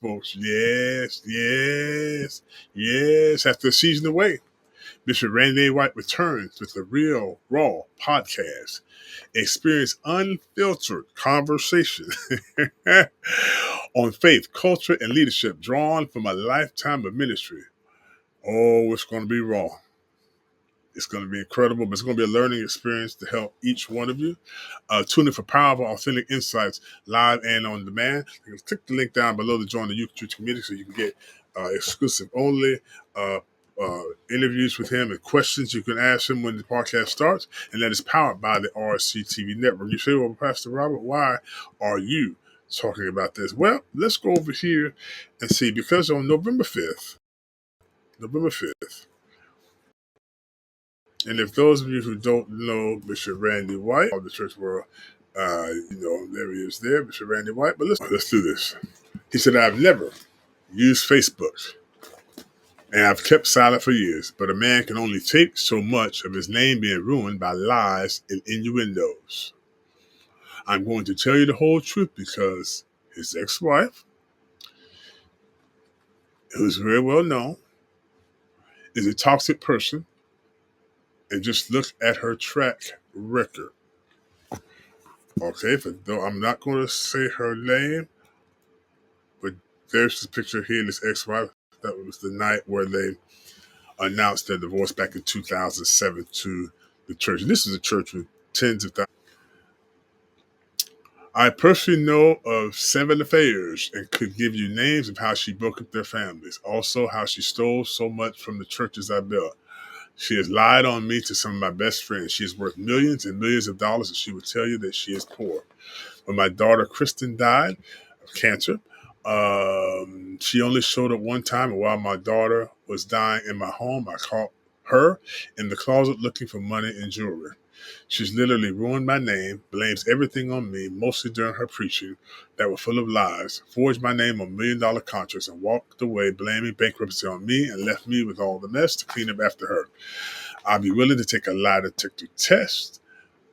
folks. Yes. After a season away, Bishop Randy A. White returns with the Real Raw podcast. Experience unfiltered conversation on faith, culture, and leadership drawn from a lifetime of ministry. Oh, it's going to be raw. It's going to be incredible, but it's going to be a learning experience to help each one of you. Tune in for powerful, authentic insights live and on demand. You can click the link down below to join the YouTube community so you can get exclusive only uh, interviews with him and questions you can ask him when the podcast starts. And that is powered by the RCTV Network. You say, well, Pastor Robert, why are you talking about this? Well, let's go over here and see, because on November 5th, and if those of you who don't know Bishop Randy White of the church world, there he is there, Bishop Randy White. But let's do this. He said, I've never used Facebook, and I've kept silent for years, but a man can only take so much of his name being ruined by lies and innuendos. I'm going to tell you the whole truth because his ex-wife, who's very well known, is a toxic person, and just look at her track record. Okay, though I'm not going to say her name, but there's this picture here, this ex-wife. That was the night where they announced their divorce back in 2007 to the church. And this is a church with tens of thousands. I personally know of 7 affairs and could give you names of how she broke up their families. Also, how she stole so much from the churches I built. She has lied on me to some of my best friends. She is worth millions and millions of dollars, and she will tell you that she is poor. When my daughter Kristen died of cancer, she only showed up one time, and while my daughter was dying in my home, I caught her in the closet looking for money and jewelry. She's literally ruined my name, blames everything on me, mostly during her preaching that were full of lies, forged my name on $1 million contracts, and walked away blaming bankruptcy on me and left me with all the mess to clean up after her. I'd be willing to take a lie detector test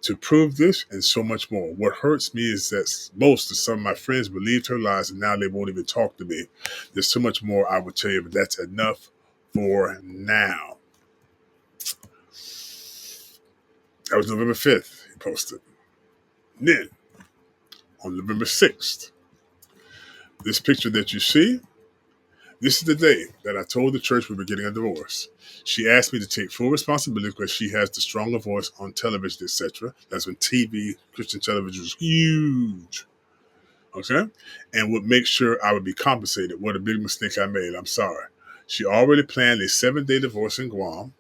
to prove this and so much more. What hurts me is that most of some of my friends believed her lies and now they won't even talk to me. There's so much more I would tell you, but that's enough for now. That was November 5th, he posted. Then, on November 6th, this picture that you see, this is the day that I told the church we were getting a divorce. She asked me to take full responsibility because she has the stronger voice on television, etc. That's when TV, Christian television was huge. Okay? And would make sure I would be compensated. What a big mistake I made. I'm sorry. She already planned a 7-day divorce in Guam,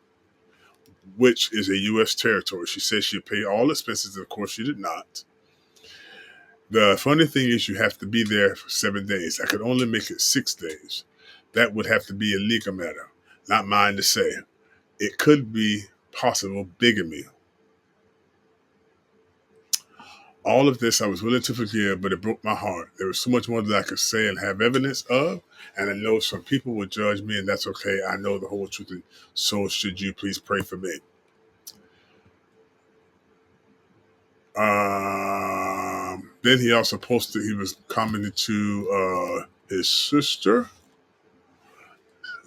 which is a U.S. territory. She said she'd pay all expenses, and of course she did not. The funny thing is you have to be there for 7 days. I could only make it 6 days. That would have to be a legal matter, not mine to say. It could be possible bigamy. All of this I was willing to forgive, but it broke my heart. There was so much more that I could say and have evidence of, and I know some people will judge me, and that's okay. I know the whole truth, and so should you. Please pray for me. Then he also posted, he was commenting to his sister,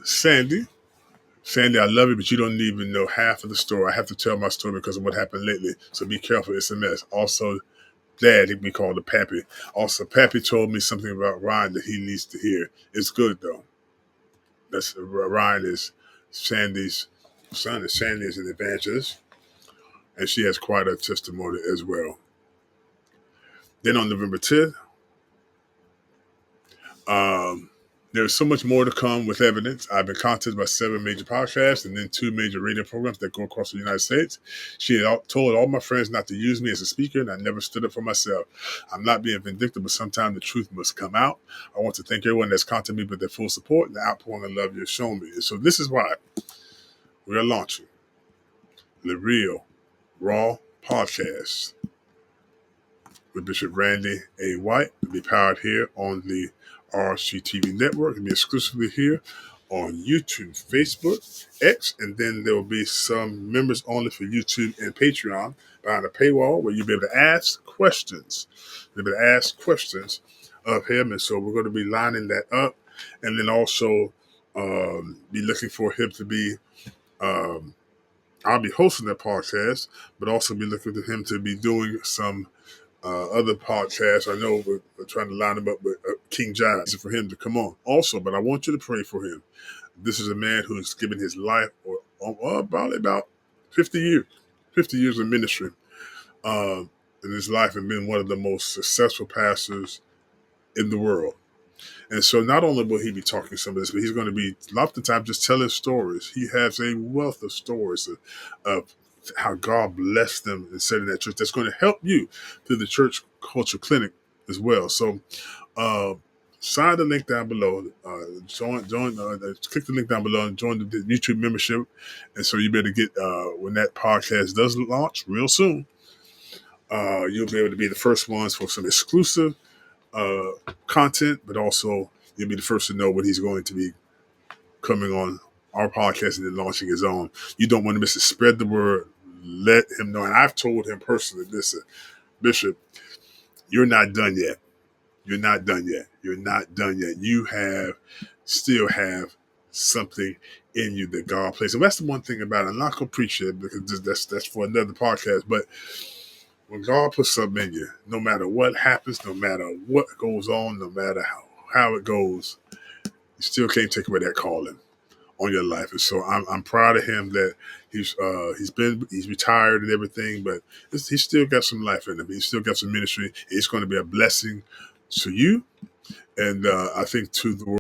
Sandy. Sandy, I love you, but you don't even know half of the story. I have to tell my story because of what happened lately, so be careful. It's a mess. Also, Dad, he be called a Pappy. Also, Pappy told me something about Ryan that he needs to hear. It's good, though. Ryan is Sandy's son, and Sandy is an evangelist, and she has quite a testimony as well. Then on November 10th, there's so much more to come with evidence. I've been contacted by 7 major podcasts and then 2 major radio programs that go across the United States. She had told all my friends not to use me as a speaker, and I never stood up for myself. I'm not being vindictive, but sometimes the truth must come out. I want to thank everyone that's contacted me for their full support and the outpouring of love you've shown me. And so this is why we are launching the Real Raw Podcast with Bishop Randy A. White. It'll be powered here on the RCTV Network. It'll be exclusively here on YouTube, Facebook, X, and then there will be some members only for YouTube and Patreon behind a paywall where you'll be able to ask questions. You'll be able to ask questions of him. And so we're going to be lining that up, and then also be looking for him to be. Um, I'll be hosting that podcast, but also be looking for him to be doing some other podcasts. I know we're trying to line him up with King Giants for him to come on also, but I want you to pray for him. This is a man who's given his life probably about 50 years, 50 years of ministry in his life, and been one of the most successful pastors in the world. And so not only will he be talking some of this, but he's going to be a lot of the time just telling stories. He has a wealth of stories of how God blessed them and set in that church. That's going to help you through the church culture clinic as well. So uh, sign the link down below. Click the link down below and join the YouTube membership. And so you better get when that podcast does launch real soon. You'll be able to be the first ones for some exclusive uh, content, but also you'll be the first to know when he's going to be coming on our podcast and then launching his own. You don't want to miss it. Spread the word. Let him know. And I've told him personally, listen, Bishop, you're not done yet. You're not done yet. You're not done yet. You still have something in you that God plays. And that's the one thing about it. I'm not going to preach it because that's for another podcast. But when God puts something in you, no matter what happens, no matter what goes on, no matter how it goes, you still can't take away that calling on your life. And so I'm proud of him that he's retired and everything, but he's still got some life in him. He's still got some ministry. It's going to be a blessing to you, and I think to the world.